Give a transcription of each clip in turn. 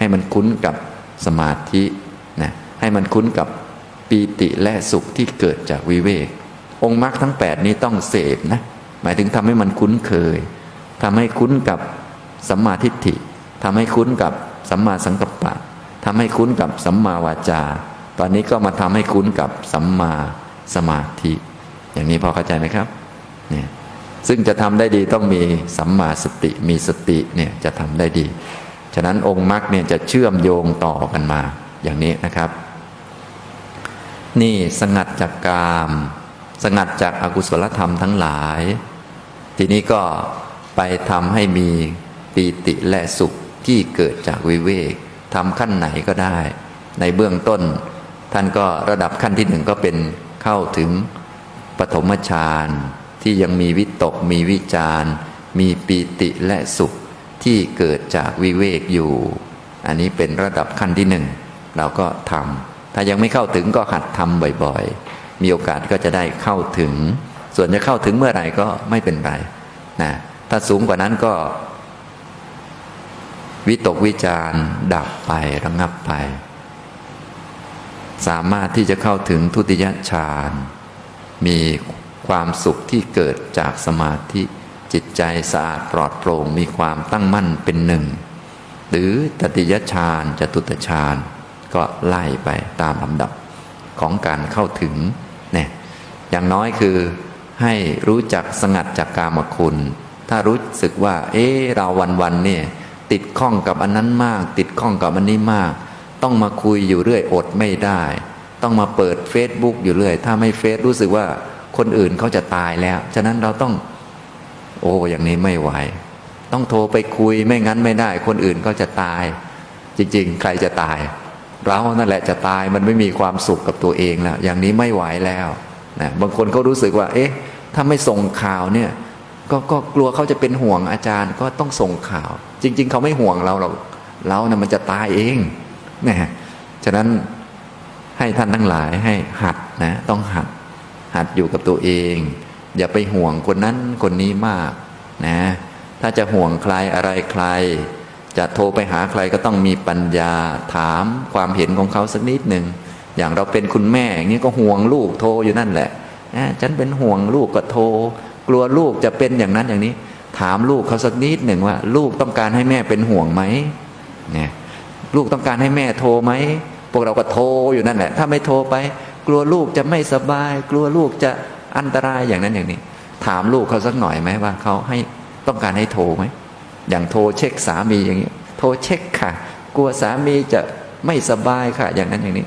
ให้มันคุ้นกับสมาธินะให้มันคุ้นกับปีติและสุขที่เกิดจากวิเวกองค์มรรคทั้ง8นี้ต้องเสพนะหมายถึงทำให้มันคุ้นเคยทำให้คุ้นกับสัมมาทิฏฐิทำให้คุ้นกับสัมมาสังกัปปะทำให้คุ้นกับสัมมาวาจาตอนนี้ก็มาทำให้คุ้นกับสัมมาสมาธิอย่างนี้พอเข้าใจไหมครับเนี่ยซึ่งจะทำได้ดีต้องมีสัมมาสติมีสติเนี่ยจะทำได้ดีฉะนั้นองค์มรรคเนี่ยจะเชื่อมโยงต่อกันมาอย่างนี้นะครับนี่สงัดจากกามสงัดจากอกุศลธรรมทั้งหลายทีนี้ก็ไปทำให้มีปีติและสุขที่เกิดจากวิเวกทำขั้นไหนก็ได้ในเบื้องต้นท่านก็ระดับขั้นที่1ก็เป็นเข้าถึงปฐมฌานที่ยังมีวิตกมีวิจารมีปีติและสุขที่เกิดจากวิเวกอยู่อันนี้เป็นระดับขั้นที่1เราก็ทำถ้ายังไม่เข้าถึงก็หัดทำบ่อยๆมีโอกาสก็จะได้เข้าถึงส่วนจะเข้าถึงเมื่อไหร่ก็ไม่เป็นไรนะถ้าสูงกว่านั้นก็วิตกวิจารดับไประงับไปสามารถที่จะเข้าถึงทุติยฌานมีความสุขที่เกิดจากสมาธิจิตใจสะอาดปลอดโปร่งมีความตั้งมั่นเป็นหนึ่งหรือตติยฌานจตุตฌานก็ไล่ไปตามลำดับของการเข้าถึงเนี่ยอย่างน้อยคือให้รู้จักสงัดจากกามคุณถ้ารู้สึกว่าเราวันๆเนี่ยติดข้องกับอันนั้นมากติดข้องกับอันนี้มากต้องมาคุยอยู่เรื่อยอดไม่ได้ต้องมาเปิด Facebook อยู่เรื่อยถ้าไม่เฟซรู้สึกว่าคนอื่นเขาจะตายแล้วฉะนั้นเราต้องอย่างนี้ไม่ไหวต้องโทรไปคุยไม่งั้นไม่ได้คนอื่นก็จะตายจริงๆใครจะตายเรานั่นแหละจะตายมันไม่มีความสุขกับตัวเองแล้วอย่างนี้ไม่ไหวแล้วนะบางคนเขารู้สึกว่าถ้าไม่ส่งข่าวเนี่ยก็กลัวเขาจะเป็นห่วงอาจารย์ก็ต้องส่งข่าวจริงๆเขาไม่ห่วงเราหรอกเรานะมันจะตายเองนะฉะนั้นให้ท่านทั้งหลายให้หัดนะต้องหัดอยู่กับตัวเองอย่าไปห่วงคนนั้นคนนี้มากนะถ้าจะห่วงใครอะไรใครจะโทรไปหาใครก็ต้องมีปัญญาถามความเห็นของเขาสักนิดหนึ่งอย่างเราเป็นคุณแม่อย่างนี้ก็ห่วงลูกโทรอยู่นั่นแหละฉันเป็นห่วงลูกก็โทรกลัวลูกจะเป็นอย่างนั้นอย่างนี้ถามลูกเขาสักนิดหนึ่งว่าลูกต้องการให้แม่เป็นห่วงไหมเนี่ยลูกต้องการให้แม่โทรไหมพวกเราก็โทรอยู่นั่นแหละถ้าไม่โทรไปกลัวลูกจะไม่สบายกลัวลูกจะอันตรายอย่างนั้นอย่างนี้ถามลูกเขาสักหน่อยไหมว่าเขาให้ต้องการให้โทรไหมอย่างโทรเช็คสามีอย่างนี้โทรเช็คค่ะกลัวสามีจะไม่สบายค่ะอย่างนั้นอย่างนี้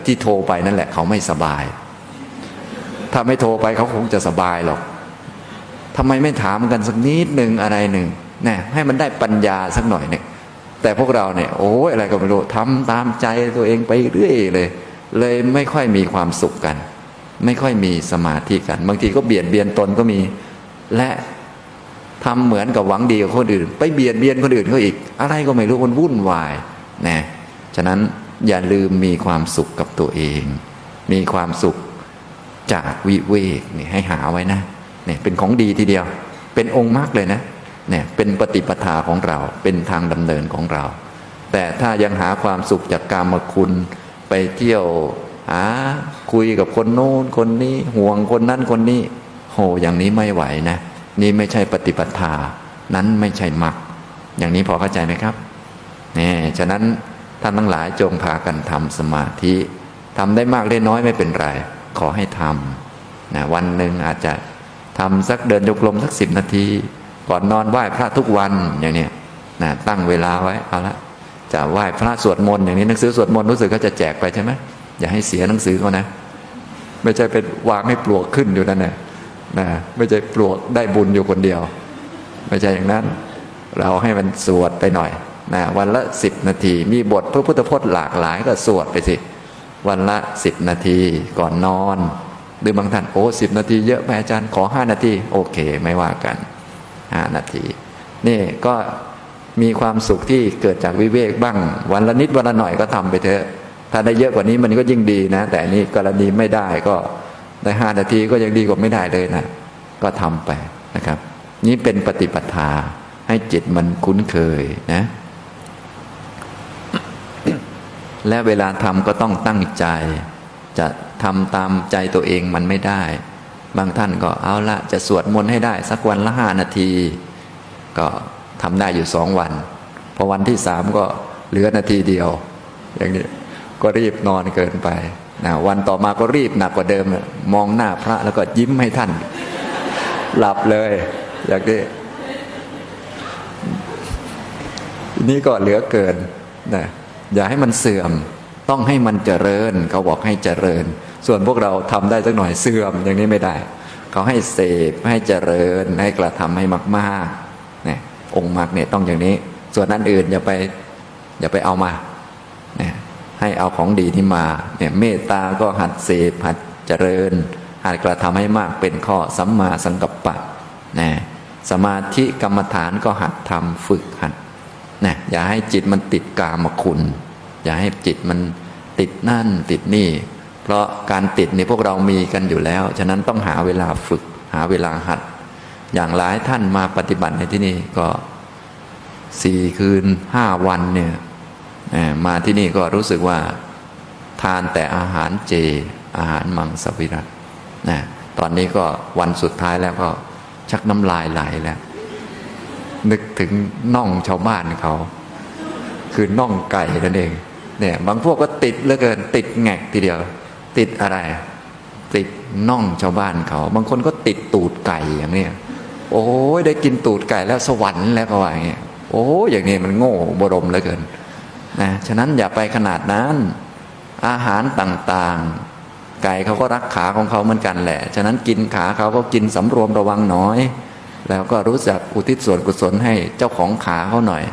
ที่โทรไปนั่นแหละเขาไม่สบายถ้าไม่โทรไปเขาคงจะสบายหรอกทำไมไม่ถามกันสักนิดหนึ่งอะไรหนึ่งเนี่ยให้มันได้ปัญญาสักหน่อยเนี่ยแต่พวกเราเนี่ยอะไรก็ไม่รู้ทำตามใจตัวเองไปเรื่อยเลยไม่ค่อยมีความสุขกันไม่ค่อยมีสมาธิกันบางทีก็เบียดเบียนตนก็มีและทำเหมือนกับหวังดีกับคนอื่นไปเบียดเบียนคนอื่นเขาอีกอะไรก็ไม่รู้มันวุ่นวายนะฉะนั้นอย่าลืมมีความสุขกับตัวเองมีความสุขจากวิเวกนี่ให้หาไว้นะเนี่ยเป็นของดีทีเดียวเป็นองค์มรรคเลยนะเนี่ยเป็นปฏิปทาของเราเป็นทางดำเนินของเราแต่ถ้ายังหาความสุขจากกามคุณไปเที่ยวคุยกับคนโน้นคนนี้ห่วงคนนั้นคนนี้อย่างนี้ไม่ไหวนะนี่ไม่ใช่ปฏิปทานั้นไม่ใช่มรรคอย่างนี้พอเข้าใจไหมครับนี่ฉะนั้นท่านทั้งหลายจงพากันทำสมาธิทำได้มากได้น้อยไม่เป็นไรขอให้ทำนะวันหนึ่งอาจจะทำสักเดินโยกลมสัก10 นาทีก่อนนอนไหว้พระทุกวันอย่างนี้นะตั้งเวลาไว้เอาละจะไหว้พระสวดมนต์อย่างนี้หนังสือสวดมนต์รู้สึกก็จะแจกไปใช่ไหมอย่าให้เสียหนังสือเขานะไม่ใช่เป็นวางให้ปลวกขึ้นอยู่นั่นนะไม่ใช่ปลวกได้บุญอยู่คนเดียวไม่ใช่อย่างนั้นเราให้มันสวดไปหน่อยนะวันละ10 นาทีมีบทพระพุทธพจน์หลากหลายก็สวดไปสิวันละ10 นาทีก่อนนอนหรือบางท่าน10 นาทีเยอะไหมอาจารย์ขอ5 นาทีโอเคไม่ว่ากัน5 นาทีนี่ก็มีความสุขที่เกิดจากวิเวกบ้างวันละนิดวันละหน่อยก็ทำไปเถอะถ้าได้เยอะกว่านี้มันก็ยิ่งดีนะแต่นี่กรณีไม่ได้ก็ได้5 นาทีก็ยังดีกว่าไม่ได้เลยนะก็ทำไปนะครับนี่เป็นปฏิปทาให้จิตมันคุ้นเคยนะ และเวลาทำก็ต้องตั้งใจ จะทำตามใจตัวเองมันไม่ได้ บางท่านก็เอาละจะสวดมนต์ให้ได้สักวันละ5 นาที ก็ทำได้อยู่2 วันพอวันที่3ก็เหลือนาทีเดียวอย่างนี้ก็รีบนอนเกินไปนะวันต่อมาก็รีบหนักกว่าเดิมมองหน้าพระแล้วก็ยิ้มให้ท่านหลับเลยอย่างนี้นี่ก็เหลือเกินนะอย่าให้มันเสื่อมต้องให้มันเจริญเขาบอกให้เจริญส่วนพวกเราทำได้สักหน่อยเสื่อมอย่างนี้ไม่ได้เขาให้เสพให้เจริญให้กระทำให้มากๆเนี่ยองค์มรรคเนี่ยต้องอย่างนี้ส่วนนั้นอื่นอย่าไปเอามาเนี่ยให้เอาของดีที่มาเนี่ยเมตตาก็หัดเสพหัดเจริญหัดกระทำให้มากเป็นข้อสัมมาสังกัปปะนะสมาธิกรรมฐานก็หัดทำฝึกหัดนะอย่าให้จิตมันติดกามคุณอย่าให้จิตมันติดนั่นติดนี่เพราะการติดนี่พวกเรามีกันอยู่แล้วฉะนั้นต้องหาเวลาฝึกหาเวลาหัดอย่างหลายท่านมาปฏิบัติในที่นี่ก็4 คืน 5 วันเนี่ยมาที่นี่ก็รู้สึกว่าทานแต่อาหารเจอาหารมังสวิรัตินะตอนนี้ก็วันสุดท้ายแล้วก็ชักน้ำลายไหลแล้วนึกถึงน่องชาวบ้านเขาคือน่องไก่นั่นเองเนี่ยบางพวกก็ติดเหลือเกินติดแงกทีเดียวติดอะไรติดน่องชาวบ้านเขาบางคนก็ติดตูดไก่อย่างนี้โอ้ยได้กินตูดไก่แล้วสวรรค์แล้วก็ว่าอย่างเงี้ยโอ้ยอย่างนี้มันโง่บรมเหลือเกินนะฉะนั้นอย่าไปขนาดนั้นอาหารต่างๆไก่เขาก็รักขาของเขาเหมือนกันแหละฉะนั้นกินขาเขาก็กินสำรวมระวังน้อยแล้วก็รู้จักอุทิศส่วนกุศลให้เจ้าของขาเขาหน่อย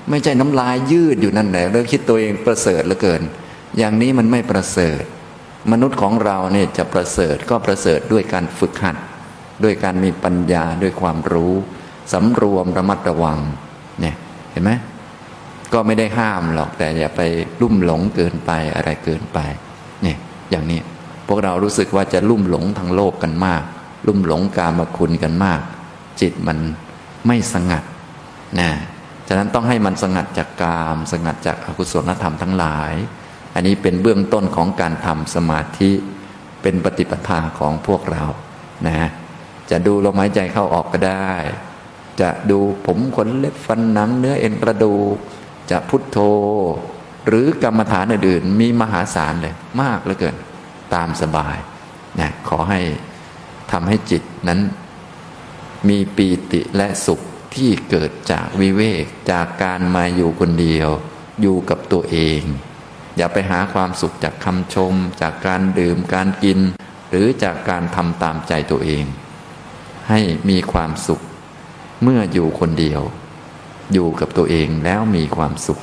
ไม่ใช่น้ำลายยืดอยู่นั่นแหละเรื่องคิดตัวเองประเสริฐเหลือเกินอย่างนี้มันไม่ประเสริฐมนุษย์ของเราเนี่ยจะประเสริฐก็ประเสริฐด้วยการฝึกหัดด้วยการมีปัญญาด้วยความรู้สำรวมระมัดระวังเนี่ยเห็นไหมก็ไม่ได้ห้ามหรอกแต่อย่าไปลุ่มหลงเกินไปอะไรเกินไปเนี่ยอย่างนี้พวกเรารู้สึกว่าจะลุ่มหลงทางโลกกันมากลุ่มหลงกามคุณกันมากจิตมันไม่สงัดนะฉะนั้นต้องให้มันสงัดจากกามสงัดจากอกุศลธรรมทั้งหลายอันนี้เป็นเบื้องต้นของการทำสมาธิเป็นปฏิปทาของพวกเรานะจะดูลมหายใจเข้าออกก็ได้จะดูผมขนเล็บฟันหนังเนื้อเอ็นกระดูกจะพุทโธหรือกรรมฐานอื่นๆมีมหาศาลเลยมากเหลือเกินตามสบายนะขอให้ทำให้จิตนั้นมีปีติและสุขที่เกิดจากวิเวกจากการมาอยู่คนเดียวอยู่กับตัวเองอย่าไปหาความสุขจากคำชมจากการดื่มการกินหรือจากการทำตามใจตัวเองให้มีความสุขเมื่ออยู่คนเดียวอยู่กับตัวเองแล้วมีความสุข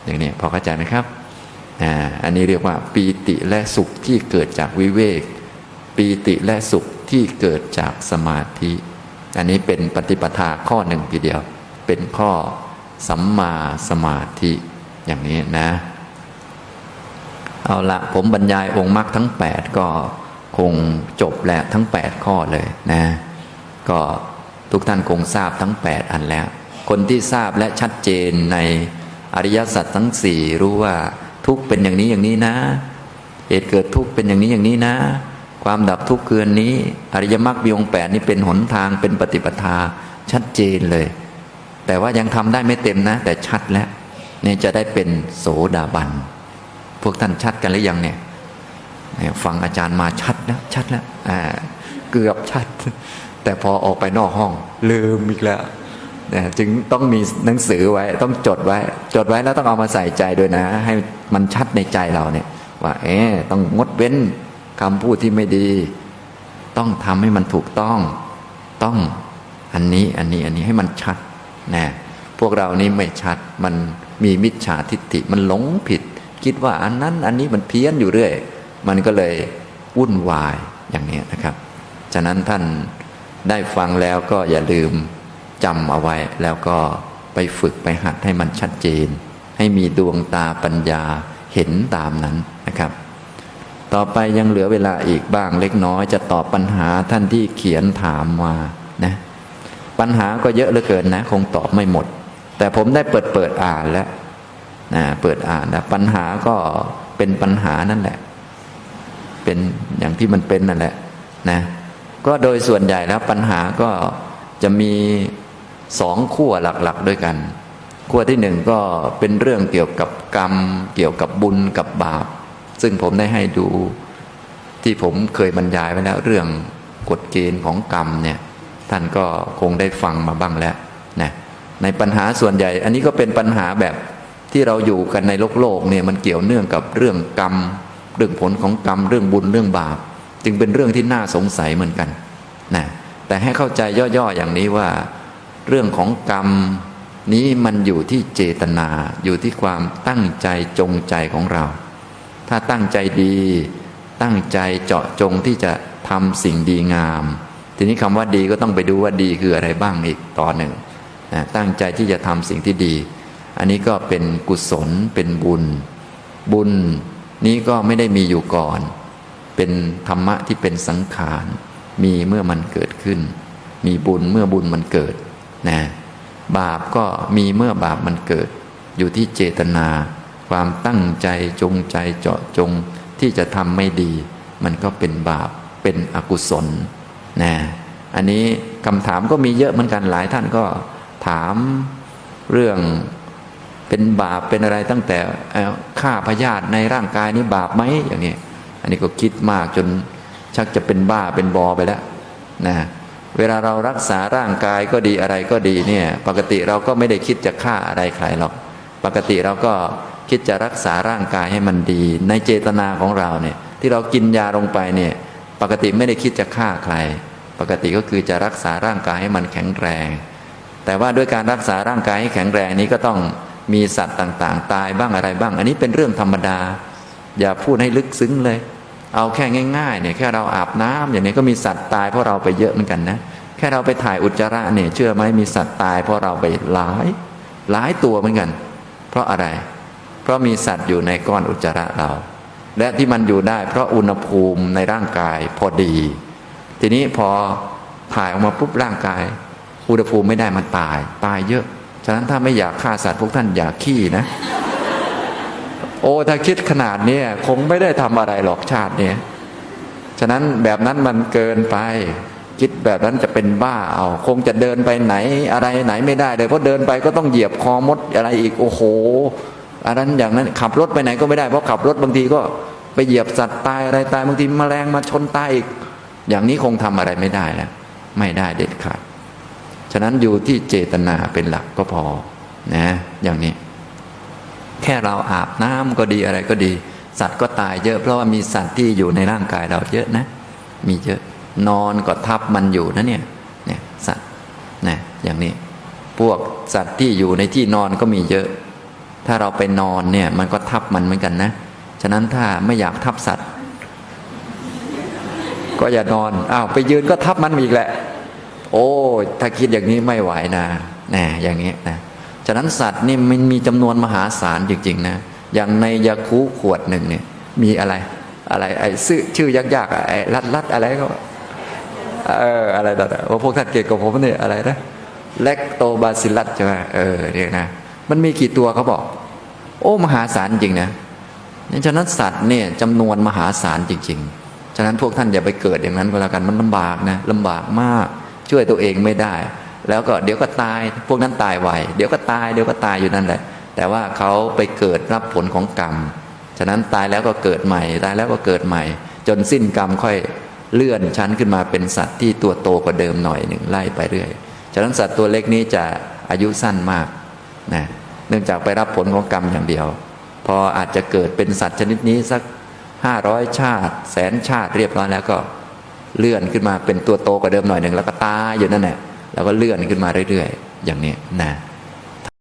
อย่างนี้พอเข้าใจไหมครับอันนี้เรียกว่าปีติและสุขที่เกิดจากวิเวกปีติและสุขที่เกิดจากสมาธิอันนี้เป็นปฏิปทาข้อหนึ่งทีเดียวเป็นข้อสัมมาสมาธิอย่างนี้นะเอาละผมบรรยายองค์มรรคทั้ง8ก็คงจบแล้วทั้ง8ข้อเลยนะก็ทุกท่านคงทราบทั้ง8อันแล้วคนที่ทราบและชัดเจนในอริยสัจทั้ง4รู้ว่าทุกข์เป็นอย่างนี้อย่างนี้นะเหตุเกิดทุกข์เป็นอย่างนี้อย่างนี้นะความดับทุกข์คืออันนี้อริยมรรคมีองค์8นี่เป็นหนทางเป็นปฏิปทาชัดเจนเลยแต่ว่ายังทำได้ไม่เต็มนะแต่ชัดแล้วนี่จะได้เป็นโสดาบันพวกท่านชัดกันหรือยังเนี่ยฟังอาจารย์มาชัดแล้วชัดแล้วเกือบชัดแต่พอออกไปนอกห้องลืมอีกแล้วจึงต้องมีหนังสือไว้ต้องจดไว้แล้วต้องเอามาใส่ใจด้วยนะให้มันชัดในใจเราเนี่ยว่าต้องงดเว้นคำพูดที่ไม่ดีต้องทำให้มันถูกต้องอันนี้ให้มันชัดนะพวกเรานี้ไม่ชัดมันมีมิจฉาทิฏฐิมันหลงผิดคิดว่าอันนั้นอันนี้มันเพี้ยนอยู่เรื่อยมันก็เลยวุ่นวายอย่างนี้นะครับฉะนั้นท่านได้ฟังแล้วก็อย่าลืมจำเอาไว้แล้วก็ไปฝึกไปหัดให้มันชัดเจนให้มีดวงตาปัญญาเห็นตามนั้นนะครับต่อไปยังเหลือเวลาอีกบ้างเล็กน้อยจะตอบปัญหาท่านที่เขียนถามมานะปัญหาก็เยอะเหลือเกินนะคงตอบไม่หมดแต่ผมได้เปิดอ่านแล้ว เปิดอ่านนะปัญหาก็เป็นปัญหานั่นแหละเป็นอย่างที่มันเป็นนั่นแหละนะก็โดยส่วนใหญ่แล้วปัญหาก็จะมีสองขั้วหลักๆด้วยกันขั้วที่หนึ่งก็เป็นเรื่องเกี่ยวกับกรรมเกี่ยวกับบุญกับบาปซึ่งผมได้ให้ดูที่ผมเคยบรรยายไว้แล้วเรื่องกฎเกณฑ์ของกรรมเนี่ยท่านก็คงได้ฟังมาบ้างแล้วนะในปัญหาส่วนใหญ่อันนี้ก็เป็นปัญหาแบบที่เราอยู่กันในโลกเนี่ยมันเกี่ยวเนื่องกับเรื่องกรรมเรื่องผลของกรรมเรื่องบุญเรื่องบาปจึงเป็นเรื่องที่น่าสงสัยเหมือนกันนะแต่ให้เข้าใจย่อๆอย่างนี้ว่าเรื่องของกรรมนี้มันอยู่ที่เจตนาอยู่ที่ความตั้งใจจงใจของเราถ้าตั้งใจดีตั้งใจเจาะจงที่จะทำสิ่งดีงามทีนี้คำว่าดีก็ต้องไปดูว่าดีคืออะไรบ้างอีกต่อหนึ่งนะตั้งใจที่จะทำสิ่งที่ดีอันนี้ก็เป็นกุศลเป็นบุญบุญนี้ก็ไม่ได้มีอยู่ก่อนเป็นธรรมะที่เป็นสังขารมีเมื่อมันเกิดขึ้นมีบุญเมื่อบุญมันเกิดนะบาปก็มีเมื่อบาปมันเกิดอยู่ที่เจตนาความตั้งใจจงใจเจาะจงที่จะทำไม่ดีมันก็เป็นบาปเป็นอกุศลนะอันนี้คำถามก็มีเยอะเหมือนกันหลายท่านก็ถามเรื่องเป็นบาปเป็นอะไรตั้งแต่ฆ่าพยาธิในร่างกายนี้บาปไหมอย่างนี้อันนี้ก็คิดมากจนชักจะเป็นบ้าเป็นบอไปแล้วนะเวลาเรารักษาร่างกายก็ดีอะไรก็ดีเนี่ยปกติเราก็ไม่ได้คิดจะฆ่าอะไรใครหรอกปกติเราก็คิดจะรักษาร่างกายให้มันดีในเจตนาของเราเนี่ยที่เรากินยาลงไปเนี่ยปกติไม่ได้คิดจะฆ่าใครปกติก็คือจะรักษาร่างกายให้มันแข็งแรงแต่ว่าด้วยการรักษาร่างกายให้แข็งแรงนี้ก็ต้องมีสัตว์ต่างๆตายบ้างอะไรบ้างอันนี้เป็นเรื่องธรรมดาอย่าพูดให้ลึกซึ้งเลยเอาแค่ง่ายๆเนี่ยแค่เราอาบน้ำอย่างนี้ก็มีสัตว์ตายเพราะเราไปเยอะเหมือนกันนะแค่เราไปถ่ายอุจจาระเนี่ยเชื่อไหมมีสัตว์ตายเพราะเราไปหลายตัวเหมือนกันเพราะอะไรเพราะมีสัตว์อยู่ในก้อนอุจจาระเราและที่มันอยู่ได้เพราะอุณหภูมิในร่างกายพอดีทีนี้พอถ่ายออกมาปุ๊บร่างกายอุณหภูมิไม่ได้มันตายเยอะฉะนั้นถ้าไม่อยากฆ่าสัตว์พวกท่านอย่าขี้นะโอ้ถ้าคิดขนาดนี้คงไม่ได้ทำอะไรหรอกชาตินี้ฉะนั้นแบบนั้นมันเกินไปคิดแบบนั้นจะเป็นบ้าเอาคงจะเดินไปไหนอะไรไหนไม่ได้เลยเพราะเดินไปก็ต้องเหยียบคอมดอะไรอีกโอ้โหอันนั้นอย่างนั้นขับรถไปไหนก็ไม่ได้เพราะขับรถบางทีก็ไปเหยียบสัตว์ตายอะไรตายบางทีแมลงมาชนตายอีกอย่างนี้คงทำอะไรไม่ได้แล้วไม่ได้เด็ดขาดฉะนั้นอยู่ที่เจตนาเป็นหลักก็พอนะอย่างนี้แค่เราอาบน้ำก็ดีอะไรก็ดีสัตว์ก็ตายเยอะเพราะว่ามีสัตว์ที่อยู่ในร่างกายเราเยอะนะมีเยอะนอนก็ทับมันอยู่นะเนี่ยสัตว์นะอย่างนี้พวกสัตว์ที่อยู่ในที่นอนก็มีเยอะถ้าเราไปนอนเนี่ยมันก็ทับมันเหมือนกันนะฉะนั้นถ้าไม่อยากทับสัตว์ก็อย่านอนไปยืนก็ทับมันอีกแหละโอ้ถ้าคิดอย่างนี้ไม่ไหวนะอย่างนี้นะฉะนั้นสัตว์นี่มันมีจำนวนมหาศาลจริงๆนะอย่างในยาคูขวดหนึ่งเนี่ยมีอะไรไอ้ชื่อยากๆไอ้รัดอะไรก็อะไรต่างๆว่าพวกท่านเก่งกว่าผมเนี่ยอะไรนะแลคโตบาซิลลัสใช่ไหมเนี่ยนะมันมีกี่ตัวเขาบอกโอ้มหาศาลจริงนะฉะนั้นสัตว์เนี่ยจำนวนมหาศาลจริงๆฉะนั้นพวกท่านอย่าไปเกิดอย่างนั้นก็แล้วกันมันลำบากนะลำบากมากช่วยตัวเองไม่ได้แล้วก็เดี๋ยวก็ตายพวกนั้นตายไวเดี๋ยวก็ตายอยู่นั่นแหละแต่ว่าเขาไปเกิดรับผลของกรรมฉะนั้นตายแล้วก็เกิดใหม่ตายแล้วก็เกิดใหม่จนสิ้นกรรมค่อยเลื่อนชั้นขึ้นมาเป็นสัตว์ที่ตัวโตกว่าเดิมหน่อยหนึ่งไล่ไปเรื่อยฉะนั้นสัตว์ตัวเล็กนี้จะอายุสั้นมากนะเนื่องจากไปรับผลของกรรมอย่างเดียวพออาจจะเกิดเป็นสัตว์ชนิดนี้สัก500 ชาติ100,000 ชาติเรียบร้อยแล้วก็เลื่อนขึ้นมาเป็นตัวโตกว่าเดิมหน่อยหนึ่งแล้วก็ตายอยู่นั่นแหละแล้วก็เลื่อนขึ้นมาเรื่อยๆอย่างนี้นะ